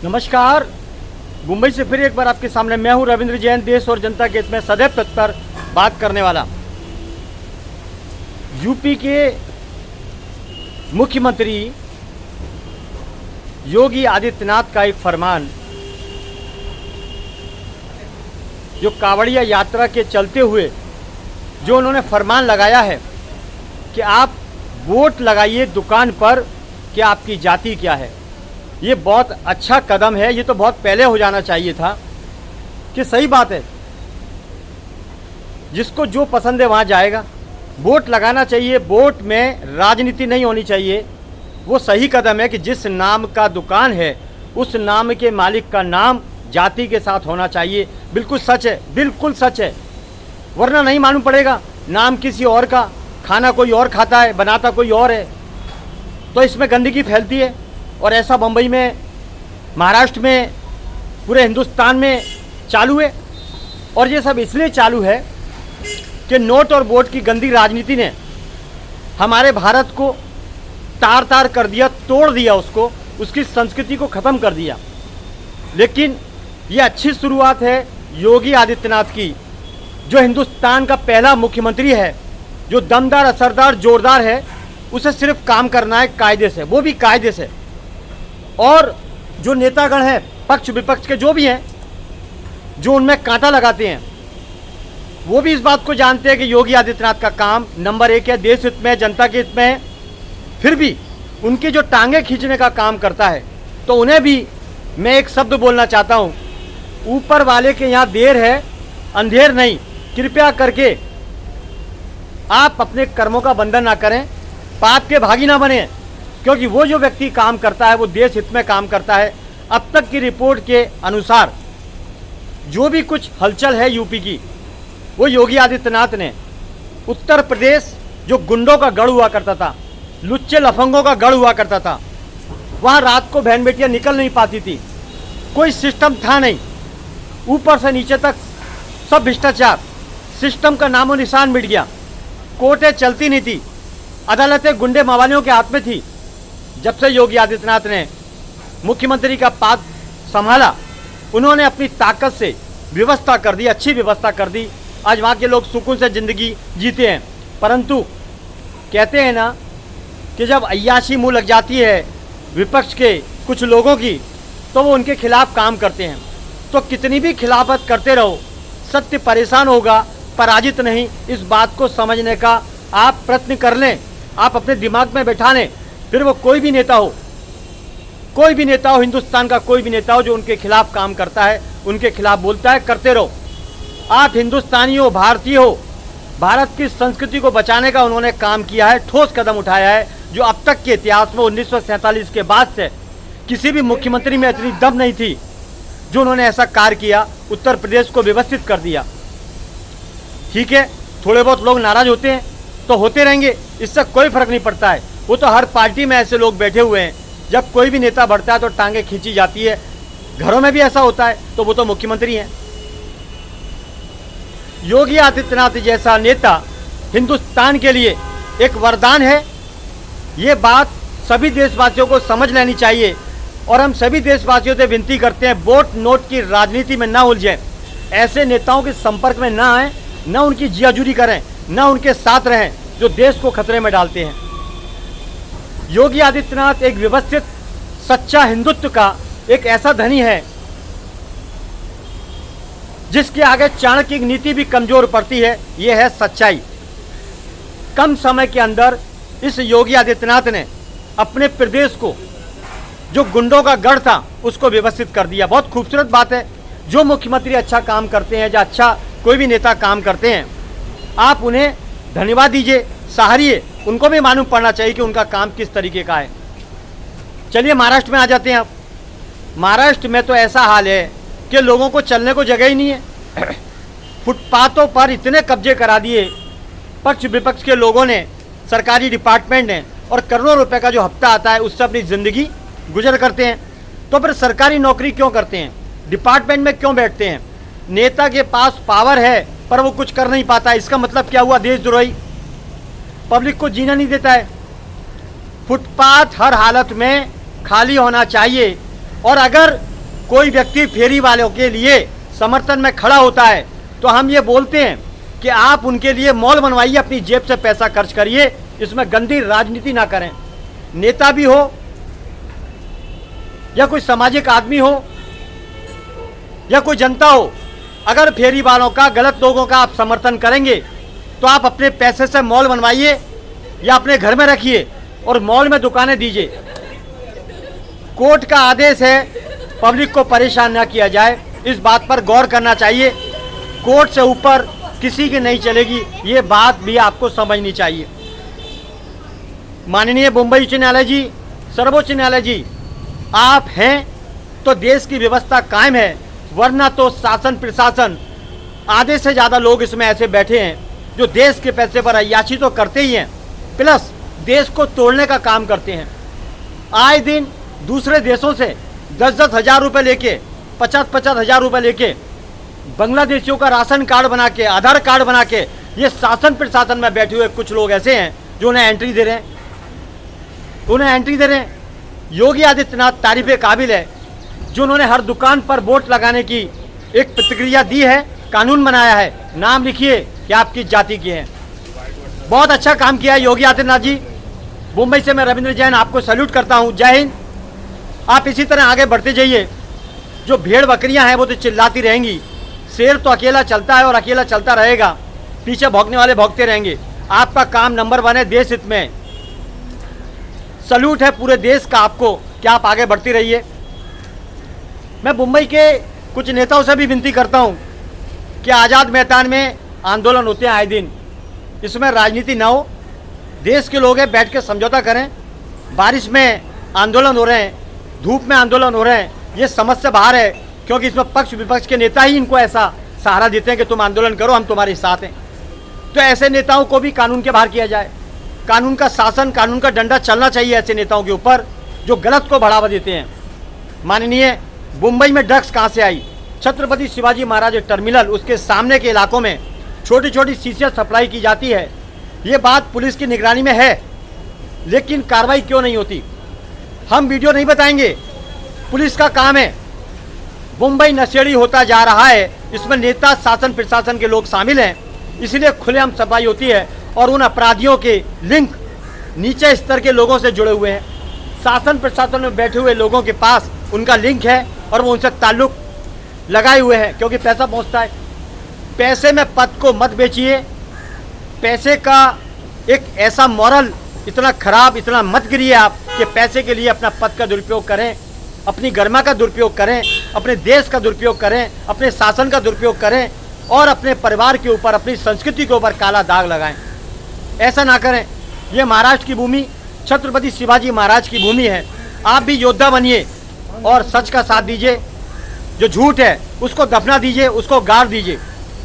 नमस्कार। मुंबई से फिर एक बार आपके सामने मैं हूं रविंद्र जैन, देश और जनता के हित में सदैव तत्पर बात करने वाला। यूपी के मुख्यमंत्री योगी आदित्यनाथ का एक फरमान, जो कांवड़िया यात्रा के चलते हुए जो उन्होंने फरमान लगाया है कि आप वोट लगाइए दुकान पर कि आपकी जाति क्या है, ये बहुत अच्छा कदम है। ये तो बहुत पहले हो जाना चाहिए था। कि सही बात है, जिसको जो पसंद है वहाँ जाएगा, वोट लगाना चाहिए। वोट में राजनीति नहीं होनी चाहिए। वो सही कदम है कि जिस नाम का दुकान है उस नाम के मालिक का नाम जाति के साथ होना चाहिए। बिल्कुल सच है, बिल्कुल सच है। वरना नहीं मालूम पड़ेगा, नाम किसी और का, खाना कोई और खाता है, बनाता कोई और है, तो इसमें गंदगी फैलती है। और ऐसा मुंबई में, महाराष्ट्र में, पूरे हिंदुस्तान में चालू है। और ये सब इसलिए चालू है कि नोट और वोट की गंदी राजनीति ने हमारे भारत को तार तार कर दिया, तोड़ दिया उसको, उसकी संस्कृति को ख़त्म कर दिया। लेकिन ये अच्छी शुरुआत है योगी आदित्यनाथ की, जो हिंदुस्तान का पहला मुख्यमंत्री है, जो दमदार, असरदार, जोरदार है। उसे सिर्फ काम करना है कायदे से, वो भी कायदे से। और जो नेतागण हैं, पक्ष विपक्ष के जो भी हैं, जो उनमें कांटा लगाते हैं, वो भी इस बात को जानते हैं कि योगी आदित्यनाथ का काम नंबर 1 है, देश हित में, जनता के हित में है। फिर भी उनकी जो टांगे खींचने का काम करता है, तो उन्हें भी मैं एक शब्द बोलना चाहता हूँ, ऊपर वाले के यहाँ देर है, अंधेर नहीं। कृपया करके आप अपने कर्मों का बंधन ना करें, पाप के भागी ना बने, क्योंकि वो जो व्यक्ति काम करता है वो देश हित में काम करता है। अब तक की रिपोर्ट के अनुसार जो भी कुछ हलचल है यूपी की, वो योगी आदित्यनाथ ने उत्तर प्रदेश, जो गुंडों का गढ़ हुआ करता था, लुच्चे लफंगों का गढ़ हुआ करता था, वहाँ रात को बहन बेटियाँ निकल नहीं पाती थी, कोई सिस्टम था नहीं, ऊपर से नीचे तक सब भ्रष्टाचार, सिस्टम का नामो निशान मिट गया, कोर्टें चलती नहीं थी, अदालतें गुंडे मवालियों के हाथ में थी। जब से योगी आदित्यनाथ ने मुख्यमंत्री का पद संभाला, उन्होंने अपनी ताकत से व्यवस्था कर दी, अच्छी व्यवस्था कर दी। आज वहाँ के लोग सुकून से ज़िंदगी जीते हैं। परंतु कहते हैं ना कि जब अय्याशी मुँह लग जाती है विपक्ष के कुछ लोगों की, तो वो उनके खिलाफ काम करते हैं। तो कितनी भी खिलाफत करते रहो, सत्य परेशान होगा, पराजित नहीं। इस बात को समझने का आप प्रयत्न कर लें, आप अपने दिमाग में बैठा लें। फिर वो कोई भी नेता हो, कोई भी नेता हो, हिंदुस्तान का कोई भी नेता हो, जो उनके खिलाफ काम करता है, उनके खिलाफ बोलता है, करते रहो। आप हिंदुस्तानी हो, भारतीय हो, भारत की संस्कृति को बचाने का उन्होंने काम किया है, ठोस कदम उठाया है, जो अब तक के इतिहास में 1947 के बाद से किसी भी मुख्यमंत्री में इतनी दम नहीं थी जो उन्होंने ऐसा कार्य किया, उत्तर प्रदेश को व्यवस्थित कर दिया। ठीक है, थोड़े बहुत लोग नाराज होते हैं तो होते रहेंगे, इससे कोई फर्क नहीं पड़ता है। वो तो हर पार्टी में ऐसे लोग बैठे हुए हैं, जब कोई भी नेता बढ़ता है तो टांगे खींची जाती है। घरों में भी ऐसा होता है, तो वो तो मुख्यमंत्री हैं। योगी आदित्यनाथ जैसा नेता हिंदुस्तान के लिए एक वरदान है। ये बात सभी देशवासियों को समझ लेनी चाहिए। और हम सभी देशवासियों से विनती करते हैं, वोट नोट की राजनीति में ना उलझें, ऐसे नेताओं के संपर्क में ना आएँ, ना उनकी जियाजूरी करें, ना उनके साथ रहें जो देश को खतरे में डालते हैं। योगी आदित्यनाथ एक व्यवस्थित, सच्चा हिंदुत्व का एक ऐसा धनी है जिसके आगे चाणक्य की नीति भी कमजोर पड़ती है। ये है सच्चाई। कम समय के अंदर इस योगी आदित्यनाथ ने अपने प्रदेश को, जो गुंडों का गढ़ था, उसको व्यवस्थित कर दिया। बहुत खूबसूरत बात है। जो मुख्यमंत्री अच्छा काम करते हैं, जो अच्छा कोई भी नेता काम करते हैं, आप उन्हें धन्यवाद दीजिए, सराहिए। उनको भी मालूम पड़ना चाहिए कि उनका काम किस तरीके का है। चलिए महाराष्ट्र में आ जाते हैं। आप महाराष्ट्र में तो ऐसा हाल है कि लोगों को चलने को जगह ही नहीं है। फुटपाथों पर इतने कब्जे करा दिए पक्ष विपक्ष के लोगों ने, सरकारी डिपार्टमेंट ने, और करोड़ों रुपए का जो हफ्ता आता है उससे अपनी ज़िंदगी गुजर करते हैं। तो फिर सरकारी नौकरी क्यों करते हैं, डिपार्टमेंट में क्यों बैठते हैं? नेता के पास पावर है पर वो कुछ कर नहीं पाता, इसका मतलब क्या हुआ? देशद्रोही। पब्लिक को जीना नहीं देता है। फुटपाथ हर हालत में खाली होना चाहिए। और अगर कोई व्यक्ति फेरी वालों के लिए समर्थन में खड़ा होता है तो हम ये बोलते हैं कि आप उनके लिए मॉल बनवाइए, अपनी जेब से पैसा खर्च करिए, इसमें गंदी राजनीति ना करें। नेता भी हो या कोई सामाजिक आदमी हो या कोई जनता हो, अगर फेरी वालों का, गलत लोगों का आप समर्थन करेंगे तो आप अपने पैसे से मॉल बनवाइए या अपने घर में रखिए और मॉल में दुकानें दीजिए। कोर्ट का आदेश है, पब्लिक को परेशान ना किया जाए, इस बात पर गौर करना चाहिए। कोर्ट से ऊपर किसी की नहीं चलेगी, ये बात भी आपको समझनी चाहिए। माननीय मुंबई उच्च न्यायालय जी, सर्वोच्च न्यायालय जी, आप हैं तो देश की व्यवस्था कायम है, वरना तो शासन प्रशासन, आधे से ज़्यादा लोग इसमें ऐसे बैठे हैं जो देश के पैसे पर अय्याशी तो करते ही हैं, प्लस देश को तोड़ने का काम करते हैं। आए दिन दूसरे देशों से 10-10 हज़ार रुपये लेके, 50-50 हज़ार रुपये लेके बांग्लादेशियों का राशन कार्ड बना के, आधार कार्ड बना के, ये शासन प्रशासन में बैठे हुए कुछ लोग ऐसे हैं जो उन्हें एंट्री दे रहे हैं, योगी आदित्यनाथ तारीफ़ काबिल है, जो उन्होंने हर दुकान पर वोट लगाने की एक प्रतिक्रिया दी है, कानून बनाया है, नाम लिखिए कि आप किस जाति के हैं। बहुत अच्छा काम किया है योगी आदित्यनाथ जी। मुंबई से मैं रविंद्र जैन आपको सैल्यूट करता हूँ। जय हिंद। आप इसी तरह आगे बढ़ते जाइए। जो भेड़ बकरियां हैं वो तो चिल्लाती रहेंगी, शेर तो अकेला चलता है और अकेला चलता रहेगा, पीछे भौंकने वाले भौंकते रहेंगे। आपका काम नंबर 1 है, देश हित में। सैल्यूट है पूरे देश का आपको कि आप आगे बढ़ती रहिए। मैं मुंबई के कुछ नेताओं से भी विनती करता हूं कि आज़ाद मैदान में आंदोलन होते हैं आए दिन, इसमें राजनीति ना हो, देश के लोग हैं, बैठ के समझौता करें। बारिश में आंदोलन हो रहे हैं, धूप में आंदोलन हो रहे हैं, ये समझ से बाहर है, क्योंकि इसमें पक्ष विपक्ष के नेता ही इनको ऐसा सहारा देते हैं कि तुम आंदोलन करो, हम तुम्हारे साथ हैं। तो ऐसे नेताओं को भी कानून के बाहर किया जाए। कानून का शासन, कानून का डंडा चलना चाहिए ऐसे नेताओं के ऊपर जो गलत को बढ़ावा देते हैं। माननीय, मुंबई में ड्रग्स कहाँ से आई? छत्रपति शिवाजी महाराज टर्मिनल, उसके सामने के इलाकों में छोटी छोटी शीशियाँ सप्लाई की जाती है। ये बात पुलिस की निगरानी में है, लेकिन कार्रवाई क्यों नहीं होती? हम वीडियो नहीं बताएंगे, पुलिस का काम है। मुंबई नशेड़ी होता जा रहा है, इसमें नेता, शासन प्रशासन के लोग शामिल हैं, इसलिए खुलेआम सफाई होती है और उन अपराधियों के लिंक नीचे स्तर के लोगों से जुड़े हुए हैं। शासन प्रशासन में बैठे हुए लोगों के पास उनका लिंक है और वो उनसे ताल्लुक़ लगाए हुए हैं, क्योंकि पैसा पहुंचता है। पैसे में पद को मत बेचिए। पैसे का एक ऐसा मॉरल इतना खराब, इतना मत गिरिए आप कि पैसे के लिए अपना पद का दुरुपयोग करें, अपनी गरिमा का दुरुपयोग करें, अपने देश का दुरुपयोग करें, अपने शासन का दुरुपयोग करें और अपने परिवार के ऊपर, अपनी संस्कृति के ऊपर काला दाग लगाएं। ऐसा ना करें। ये महाराष्ट्र की भूमि, छत्रपति शिवाजी महाराज की भूमि है। आप भी योद्धा बनिए और सच का साथ दीजिए। जो झूठ है उसको दफना दीजिए, उसको गाड़ दीजिए।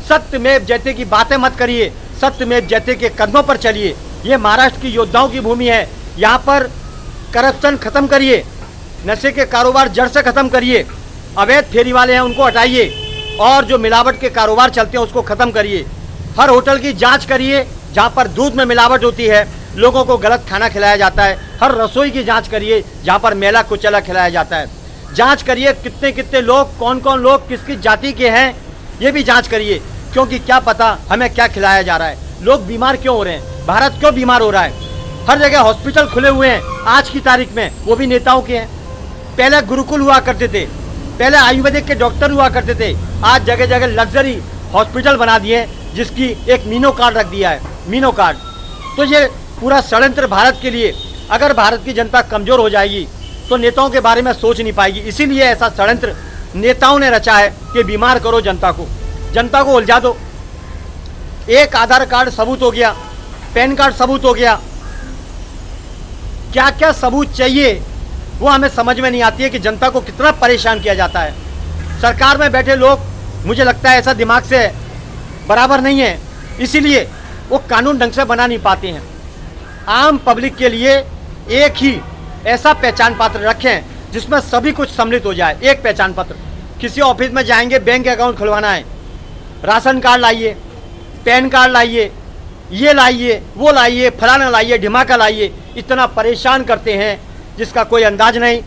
सत्यमेव जयते की बातें मत करिए, सत्यमेव जयते के कदमों पर चलिए। ये महाराष्ट्र की योद्धाओं की भूमि है। यहाँ पर करप्शन खत्म करिए, नशे के कारोबार जड़ से खत्म करिए, अवैध फेरी वाले हैं उनको हटाइए और जो मिलावट के कारोबार चलते हैं उसको ख़त्म करिए। हर होटल की जांच करिए जहाँ पर दूध में मिलावट होती है, लोगों को गलत खाना खिलाया जाता है। हर रसोई की जांच करिए जहाँ पर मेला कुचला खिलाया जाता है। जांच करिए कितने कितने लोग, कौन कौन लोग किस किस जाति के हैं, ये भी जांच करिए, क्योंकि क्या पता हमें क्या खिलाया जा रहा है। लोग बीमार क्यों हो रहे हैं, भारत क्यों बीमार हो रहा है। हर जगह हॉस्पिटल खुले हुए हैं आज की तारीख में, वो भी नेताओं के हैं। पहले गुरुकुल हुआ करते थे, पहले आयुर्वेदिक के डॉक्टर हुआ करते थे, आज जगह जगह लग्जरी हॉस्पिटल बना दिए, जिसकी एक मीनो कार्ड रख दिया है, मीनो कार्ड। तो ये पूरा षड्यंत्र भारत के लिए। अगर भारत की जनता कमज़ोर हो जाएगी तो नेताओं के बारे में सोच नहीं पाएगी। इसीलिए ऐसा षड्यंत्र नेताओं ने रचा है कि बीमार करो जनता को उलझा दो। एक आधार कार्ड सबूत हो गया, पैन कार्ड सबूत हो गया, क्या क्या सबूत चाहिए वो हमें समझ में नहीं आती है कि जनता को कितना परेशान किया जाता है। सरकार में बैठे लोग, मुझे लगता है ऐसा दिमाग से बराबर नहीं है, इसीलिए वो कानून ढंग से बना नहीं पाते हैं। आम पब्लिक के लिए एक ही ऐसा पहचान पत्र रखें जिसमें सभी कुछ सम्मिलित हो जाए। एक पहचान पत्र, किसी ऑफिस में जाएंगे, बैंक अकाउंट खुलवाना है, राशन कार्ड लाइए, पैन कार्ड लाइए, ये लाइए, वो लाइए, फलाना लाइए, ढिमाका लाइए। इतना परेशान करते हैं जिसका कोई अंदाज नहीं।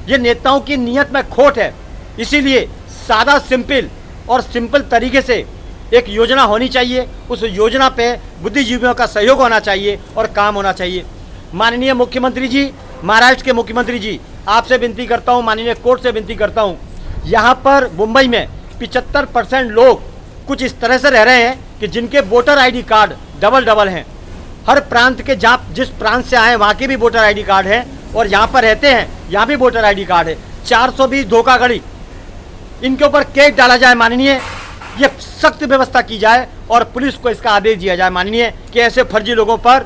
ये नेताओं की नीयत में खोट है, इसीलिए सादा सिंपल तरीके से एक योजना होनी चाहिए। उस योजना पे बुद्धिजीवियों का सहयोग होना चाहिए और काम होना चाहिए। माननीय मुख्यमंत्री जी, महाराष्ट्र के मुख्यमंत्री जी, आपसे विनती करता हूँ, माननीय कोर्ट से विनती करता हूँ, यहाँ पर मुंबई में 75% लोग कुछ इस तरह से रह रहे हैं कि जिनके वोटर आईडी कार्ड डबल हैं। हर प्रांत के जहाँ जिस प्रांत से आए वहाँ के भी वोटर आईडी कार्ड है और यहाँ पर रहते हैं यहाँ भी वोटर आईडी कार्ड है। 420 धोखाधड़ी, इनके ऊपर केस डाला जाए माननीय, ये सख्त व्यवस्था की जाए और पुलिस को इसका आदेश दिया जाए माननीय कि ऐसे फर्जी लोगों पर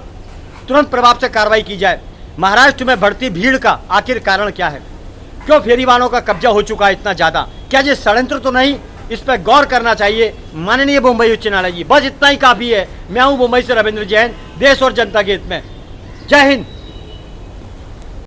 तुरंत प्रभाव से कार्रवाई की जाए। महाराष्ट्र में बढ़ती भीड़ का आखिर कारण क्या है? क्यों फेरी वाहनों का कब्जा हो चुका है इतना ज़्यादा? क्या ये षड्यंत्र तो नहीं? इस पर गौर करना चाहिए माननीय मुंबई उच्च न्यायालय जी। बस इतना ही काफ़ी है। मैं हूँ मुंबई से रविंद्र जैन, देश और जनता के हित में। जय हिंद।